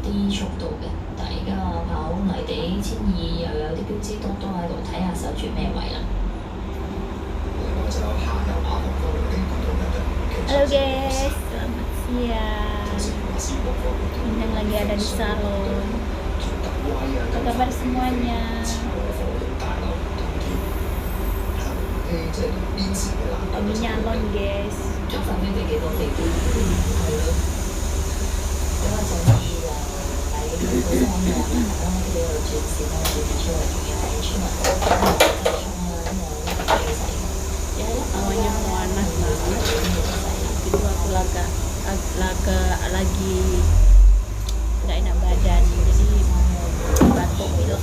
啲速度嘅，但係而家跑泥地1200又有啲標誌多多喺度，睇下守住咩位啦。另外就下游馬房方面經過到嘅 Halo guys, selamat siang. Bintang lagi ada di salon. Apa kabar semuanya? 我哋nyalon guys。中份俾幾個肥官，係咯。咁啊，總之就喺嗰個方面啦，佢哋有轉線啦，轉出嚟，仲要係出嚟衝啊，咁樣幾細。Awalnya panas banget. Itu aku lagi nggak enak badan, jadi batuk pilek.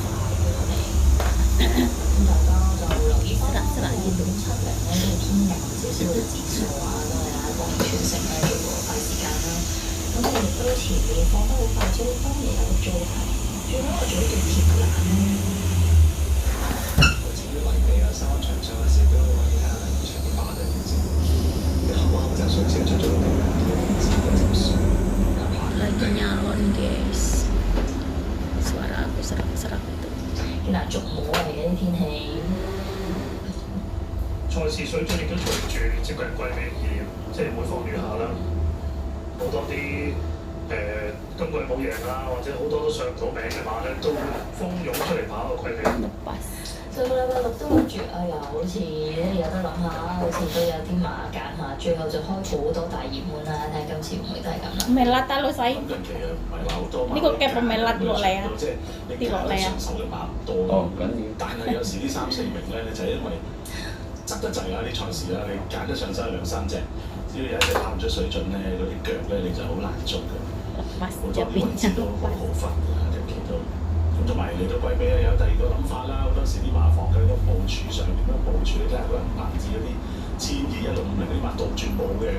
Serak-serak gitu. 少少嘅指數啊，都係喺幫全城咧做個快時間啦。咁我亦都前面放得好快，所以當然有做係，最尾我做一對鐵欄咧。至於維美啊、沙場上嘅事都可以睇下現場啲馬嘅表現。我就上次出咗嚟Lagi nyalon guys. Suara aku serak-serak itu. 嗱，仲冇嚟嘅啲天氣。賽事水準亦都隨住接近季尾而即係會放軟下啦，好多啲今季冇贏啦，或者好多都上唔到名嘅馬咧，都會蜂擁出嚟跑個季尾。上個禮拜六都諗住，哎呀，好似有得諗下，好似都有啲馬揀下，最後就開好多大熱門啦，睇下今次會唔會都係咁啦。Melat ah lo say. 近期啊，唔係話好多馬 呢個 gap 咪甩落嚟啊即係你揀得上手嘅馬唔多。緊要。但係有時呢3、4名咧，就係因為執得滯啊啲賽事啦，你揀得上手2、3隻，只要有一隻跑唔出水準咧，嗰啲腳咧你就好難捉嘅。好多啲位置都好分嘅，近期都。咁同埋嚟到季尾啊，有第二個諗法啦。好多時啲馬房嘅個部署上點樣部署，你睇下嗰人行至嗰啲1200、165嗰啲馬倒轉步嘅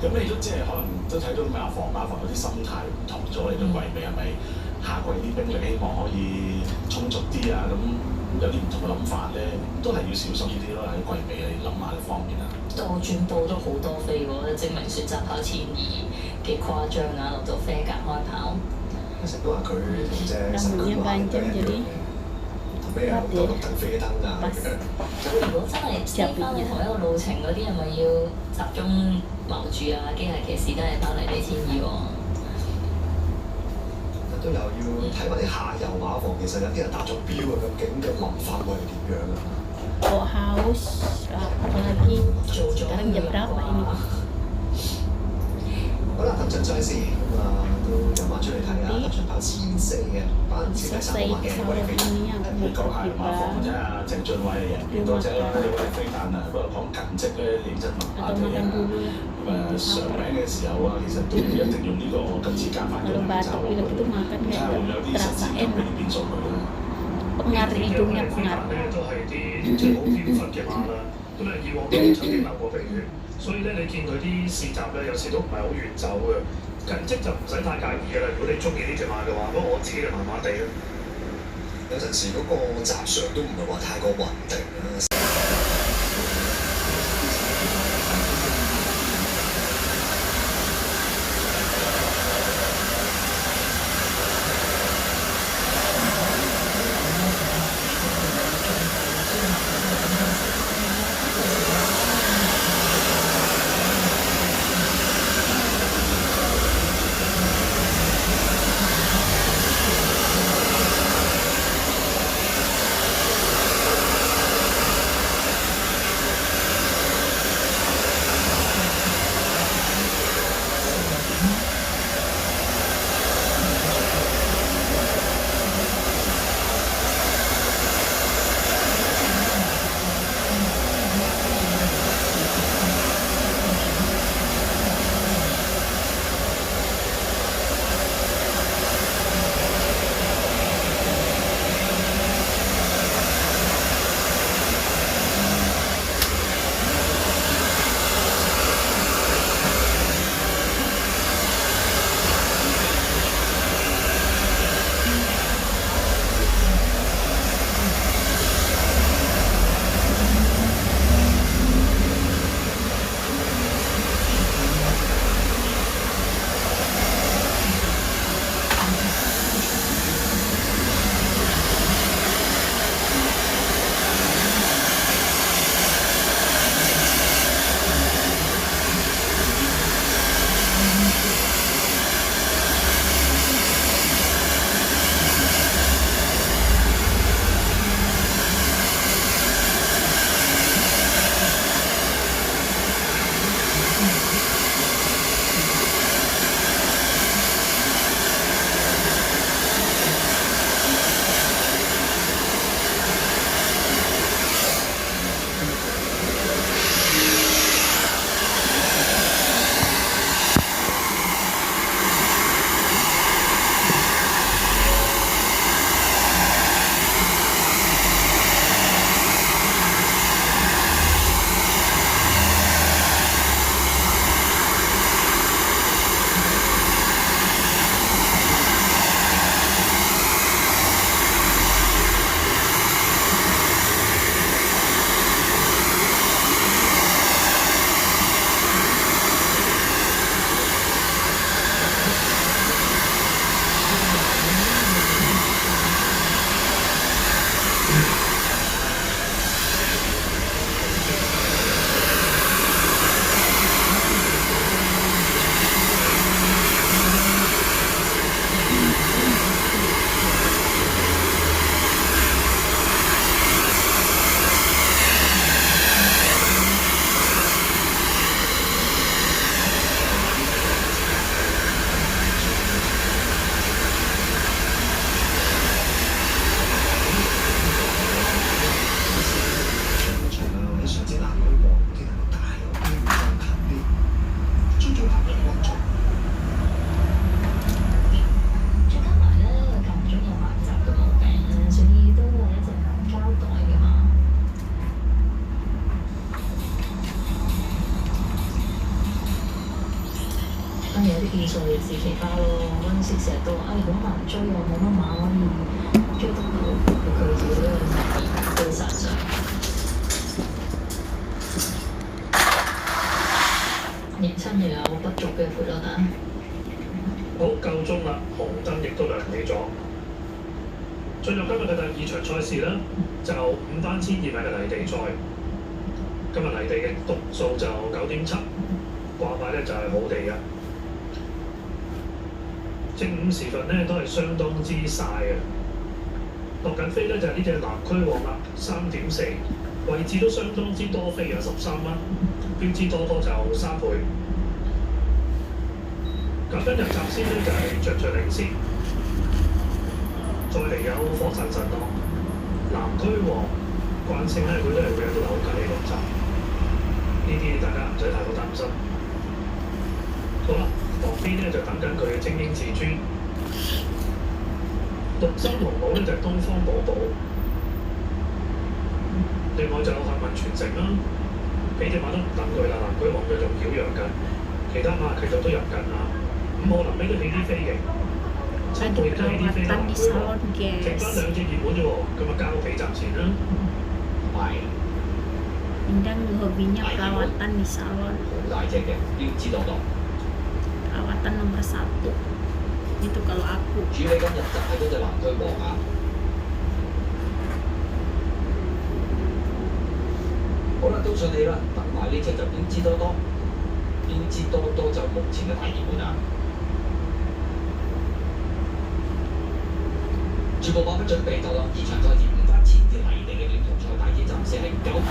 咁你都即係可能都睇到馬房嗰啲心態唔同咗。嚟到季尾係咪下季啲兵力希望可以充足啲啊？咁有啲唔同嘅諗法咧，都係要小心啲咯。喺季尾你諗下呢方面啊。倒轉步都好多飛喎，證明選擇跑1200幾誇張啊，落到飛格開跑。成日都話佢同隻神駒馬一樣，同咩啊好多綠燈飛燈啊咁樣。咁如果真係飛翻去同一個路程嗰啲，係咪要集中留住啊？機械騎士都係跑嚟呢1200喎。都有要睇埋啲下游馬房，其實有啲人達咗標啊，究竟嘅諗法會係點樣啊？Oh haus, apalagi sekarang jam berapa ini? 好啦，等陣再先咁啊，都有馬出嚟睇下，等陣跑1400嘅，班次第3個馬嘅位飛。你講下馬房睇下鄭俊偉贏幾多隻啦？呢位飛彈啊，不過講緊績咧，認真問下佢啊。上名嘅時候啊，其實都一定用呢個今次加翻嘅名就睇下會唔會有啲實戰級俾啲變數佢啦。Pengaruh hidungnya 飛彈 pengaruh. 咧都係啲即係好飄忽嘅馬啦，咁啊以往都曾經流過鼻血，所以咧你見佢啲試習咧有時都唔係好遠走嘅，近績就唔使太介意嘅啦。如果你中意呢隻馬嘅話，不過我自己就麻麻地咯。有陣時嗰個習上都唔係話太過穩定啦。奇葩咯，嗰陣時成日都話，如果難追我冇乜馬可以追得到，佢自己嘅技術上。年青又有不足嘅賠率啊！好，夠鐘啦，紅燈亦都亮起咗。進入今日嘅第二場賽事啦，就5單1200米嘅泥地賽。今日泥地嘅讀數就9.7，掛牌咧就係好地嘅。正午時分咧都係相當之曬嘅。落緊飛咧就係呢隻南區王啦，3.4，位置都相當之多飛啊，13蚊，標誌多多就3倍。咁跟入閘先咧就係着領先，再嚟有火神神咯，南區王慣性咧佢都係會有啲扭計落閘，呢啲大家唔使太過擔心。好啦，旁邊咧就等緊佢嘅精英至尊，獨身紅帽咧就係東方寶寶，另外就有幸運傳承啦，幾隻馬都唔等佢啦，南區王佢仲擾攘緊，其他馬其實都入緊啦。5號臨尾都起啲飛嘅，7號亦都起啲飛啦。剩翻2隻熱門啫喎，咁啊交俾站前啦。係。Indang hobinya perawatan di salon. 好大隻嘅，標誌多多。Perawatan nomor 1. Itu kalau aku. 主理今日就係嗰隻南區王啊！好啦，都順利啦，等埋呢隻就標誌多多。標誌多多就目前嘅大熱門啊！全部馬不準備就啦，2場賽事5番前條泥地嘅短途賽大致暫時係9分。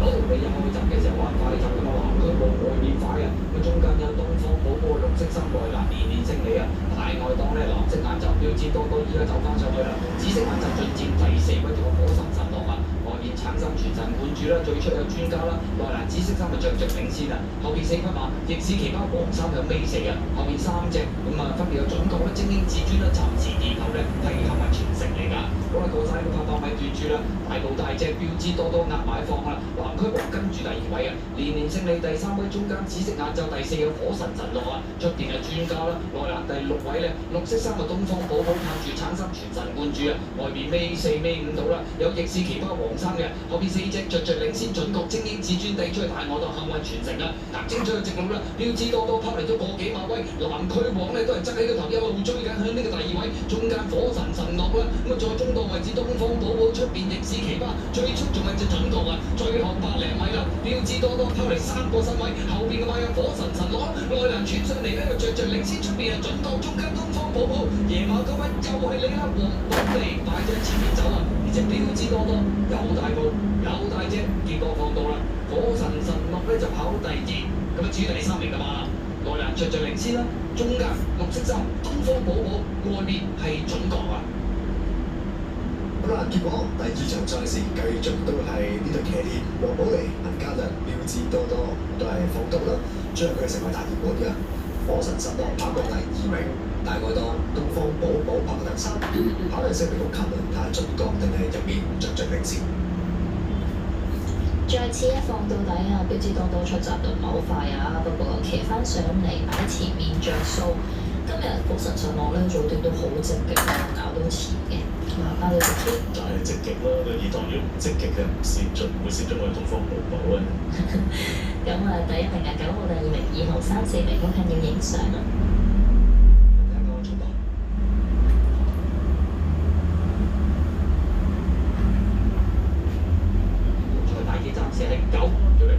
好，你入去閘嘅時候玩快閘咁啊，南區王外面快啊，咁中間有東方寶寶綠色心內欄年年勝利啊，大外檔咧藍色眼罩標誌多多依家走翻上去啦，紫色眼罩進佔第4位仲有火神神樂啊，外面橙心全神冠住啦，最出有專家啦，內欄紫色衫啊着領先啊，後邊4匹馬逆市奇葩黃衫有尾4啊，後邊3隻咁啊分別有準確啦、精英至尊啦、暫時殿後咧係幸運傳承嚟㗎，好啦過晒呢個800米段住啦，大步大隻標誌多多壓埋放啦。南區王跟住第2位啊，年年勝利第3位，中間紫色眼罩第4有火神神樂啊，出邊係專家啦，內欄第6位咧，綠色衫嘅東方寶寶拍住橙心全神冠住啊，外邊尾4尾5到啦，有逆市奇葩黃衫嘅，後邊4隻着領先準確，精英至尊地出去大外檔幸運傳承啊，踏精出去直路啦，標誌多多拋嚟咗個幾馬威，南區王咧都係側喺個頭一路追緊向呢個第2位，中間火神神樂啦，咁啊再中檔位置東方寶寶出邊逆市奇葩，最速仲係隻準確啊，最後100零米啦，標誌多多拋嚟3個身位，後邊嘅馬有火神神樂，內欄傳上嚟咧就着領先，出邊係準確，中間東方寶寶，夜馬嗰位又係你啦，黃寶利擺在前面走啊，而隻標誌多多又大步又大隻，結果放到啦，火神神樂咧就跑第2，咁啊至於第3名㗎嘛，內欄着領先啦，中間綠色衫東方寶寶，外面係準確啊。好啦，結果第2場賽事繼續都係呢隊騎鐵黃寶利、銀嘉良、標誌多多都係放毒啦，將佢成為大熱門嘅。火神神樂跑過第2名，大外檔東方寶寶跑過第3，跑嚟識嚟好近啊，睇下準確定係入面着領先。再次一放到底啊，標誌多多出閘輪唔係好快啊，不過騎翻上嚟擺前面着數。今日火神神樂咧做段都好積極啊，搞到前嘅。包到直接就係積極咯，個二檔如果唔積極嘅唔攝進，唔會攝咗我哋東方寶寶啊。咁啊，第1名啊9號，第2名2號、3、4名好近要影相啊！第一個速度。在大機暫時係9叫你。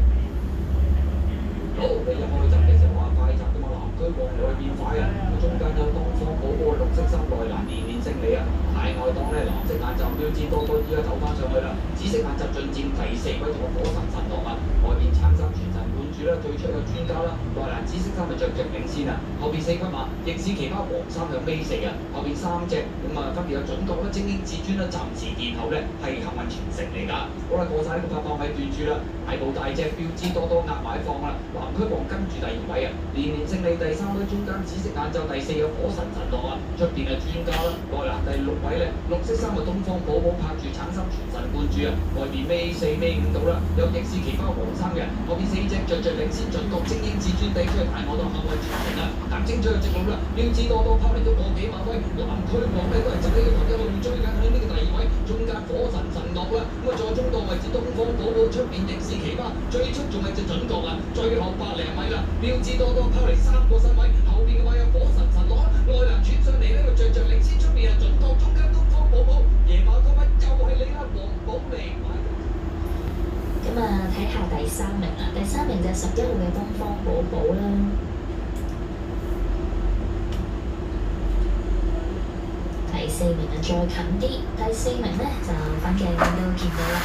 好，你入開閘嘅時候話快閘㗎嘛，南區王外邊快啊，中間有東方寶寶綠色衫內欄年年勝利啊，大外檔咧藍色眼罩標誌多多依家走翻上去啦，紫色眼罩進佔第4位仲有火神神樂啊，外邊橙衫全神冠住啦，最出有專家啦，內欄紫色衫咪着領先啊，後邊4匹馬逆市奇葩黃衫有尾4啊，後邊3隻咁啊分別有準確啦、精英至尊啦、暫時殿後咧係幸運傳承嚟㗎，好啦過晒呢個800米段住啦，大步大隻標誌多多壓埋放啦，南區王跟住第2位啊，年年勝利第3位，中間紫色眼罩第4有火神神樂啊，出邊係專家啦，內欄第6位咧綠色衫嘅東方寶寶拍住橙心全神冠住啊，外邊尾4尾5到啦，有逆市奇葩黃3嘅，後邊4隻着領先準確，精英至尊地出去排我到後衞傳承啦，踏正最後直路啦，標誌多多拋嚟咗個幾馬威，南區王咧都係執起個頭一路追緊喺呢個第2位，中間火神落啦，咁啊在中道位置東方寶寶出邊逆市奇葩，最出仲係隻準確啊，最後100零米啦，標誌多多拋嚟3個身位，後邊嘅位有火神攞啦，內欄轉上嚟呢個着領先出邊係準確，中間東方寶寶夜馬嗰位又係你啦，黃寶利。咁啊，睇下第3名啦，第3名就係11號嘅東方寶寶啦。第4名啊，再近啲，第4名咧就反鏡都見到啦。